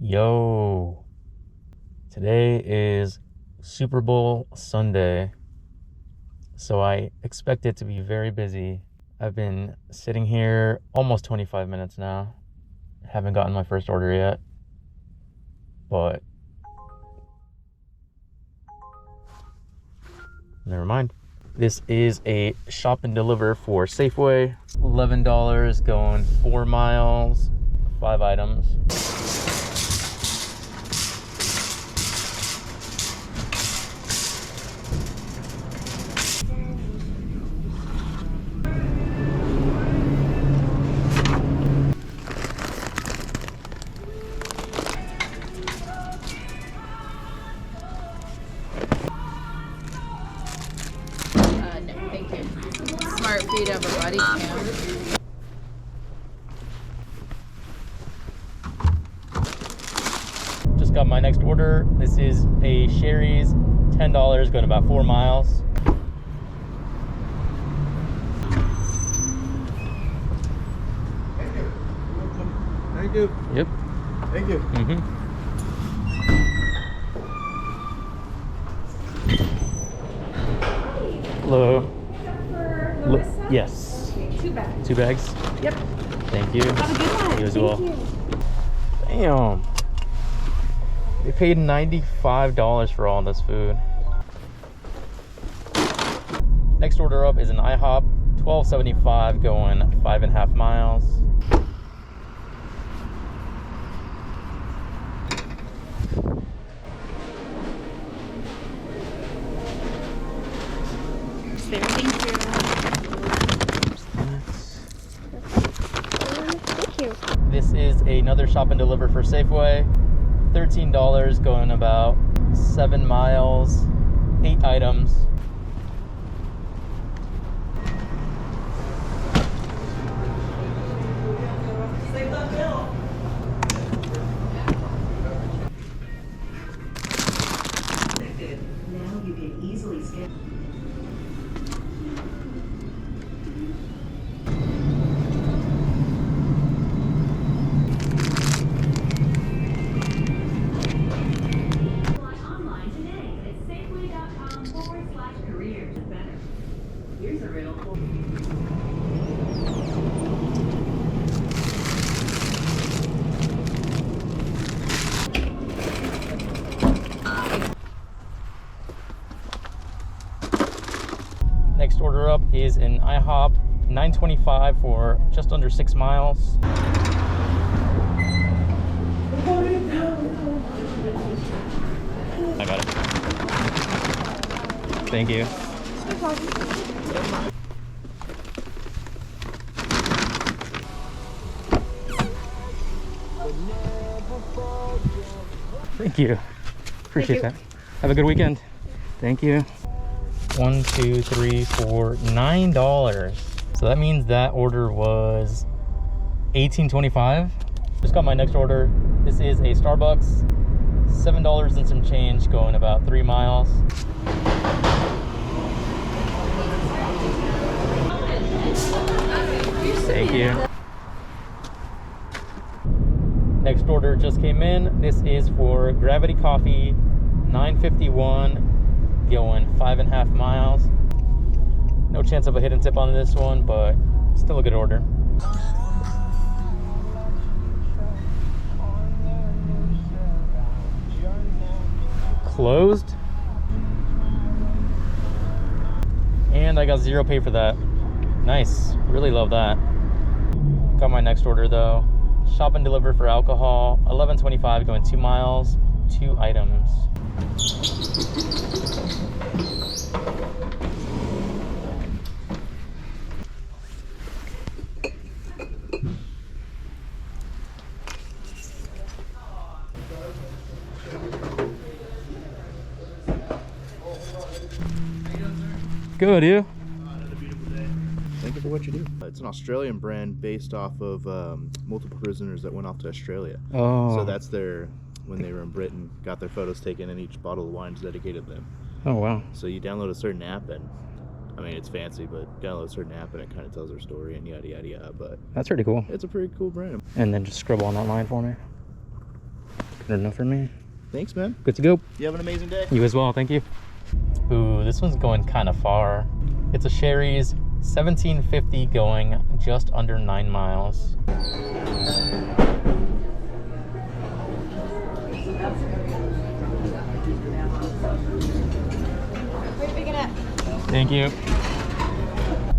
Yo, today is Super Bowl Sunday, so I expect it to be very busy. I've been sitting here almost 25 minutes now. Haven't gotten my first order yet, but never mind. This is a shop and deliver for Safeway. $11 going 4 miles, 5 items. No, thank you. Smart for you to have a body cam. Just got my next order. This is a Sherry's, $10 going about 4 miles. Thank you. Yep. Thank you. Hello. Larissa? Yes. Okay, 2 bags. 2 bags. Yep. Thank you. Have a good one. You as Thank well. you. Damn. They paid $95 for all this food. Next order up is an IHOP, $12.75 going 5.5 miles. There, thank you. Thank you. This is another shop and deliver for Safeway. $13 going about 7 miles, 8 items. Now you can easily scan. Online today at safeway.com/careers. Better. Here's a riddle. Next order up is an IHOP, $9.25 for just under 6 miles. I got it. Thank you. Thank you. Appreciate that. Have a good weekend. Thank you. 1, 2, 3, 4, $9. So that means that order was $18.25. Just got my next order. This is a Starbucks, $7 and some change going about 3 miles. Thank you. Next order just came in. This is for Gravity Coffee, $9.51 going 5.5 miles. No chance of a hidden tip on this one, but still a good order. Closed. And I got 0 pay for that. Nice. Really love that. Got my next order though. Shop and deliver for alcohol, $11.25 going 2 miles, 2 items. Good, you? Another beautiful day. Thank you for what you do. It's an Australian brand based off of multiple prisoners that went off to Australia. Oh. So that's their, when they were in Britain, got their photos taken, and each bottle of wine is dedicated to them. Oh, wow. So you download a certain app, and I mean, it's fancy, but download a certain app and it kind of tells their story and yada, yada, yada. But That's pretty cool. it's a pretty cool brand. And then just scribble on that line for me. Good enough for me. Thanks, man. Good to go. You have an amazing day. You as well, thank you. Ooh, this one's going kind of far. It's a Sherry's, 1750, going just under 9 miles. Thank you.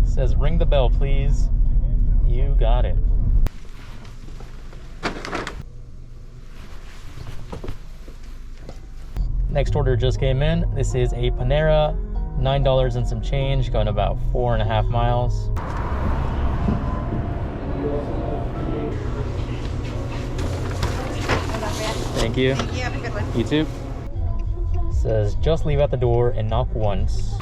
Says ring the bell, please. You got it. Next order just came in. This is a Panera, $9 and some change, going about 4.5 miles. Thank you. Thank you. Have a good one. You too. Says just leave at the door and knock once.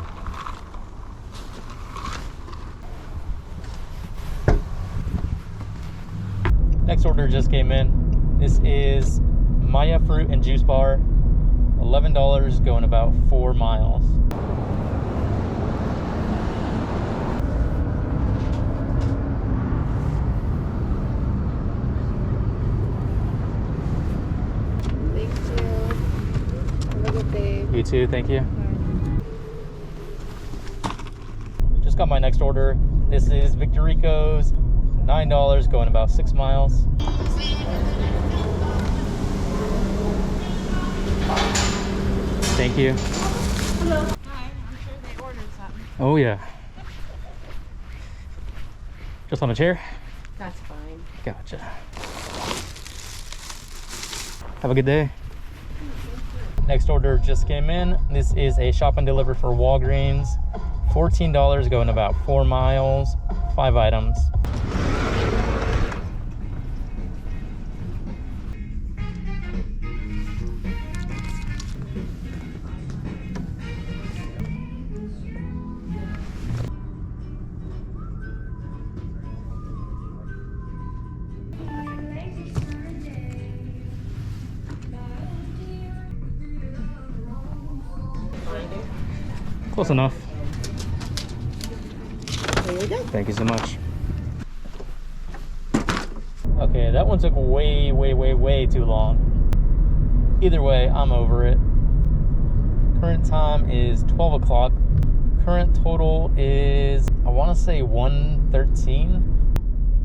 Next order just came in. This is Maya Fruit and Juice Bar, $11, going about 4 miles. Thank you. Have a good day. You too, thank you. Just got my next order. This is Victorico's, $9, going about 6 miles. Thank you. Hello. Hi. I'm sure they ordered something. Oh yeah. Just on a chair? That's fine. Gotcha. Have a good day. Next order just came in. This is a shop and deliver for Walgreens. $14, going about 4 miles, 5 items. Close enough. There you go. Thank you so much. Okay, that one took way too long. Either way, I'm over it. Current time is 12 o'clock. Current total is, I want to say 113,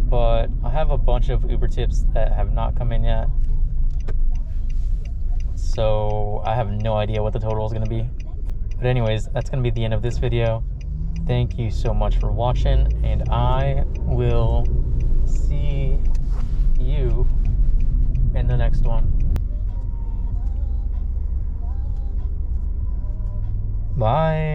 but I have a bunch of Uber tips that have not come in yet. So I have no idea what the total is going to be. But anyways, that's going to be the end of this video. Thank you so much for watching, and I will see you in the next one. Bye.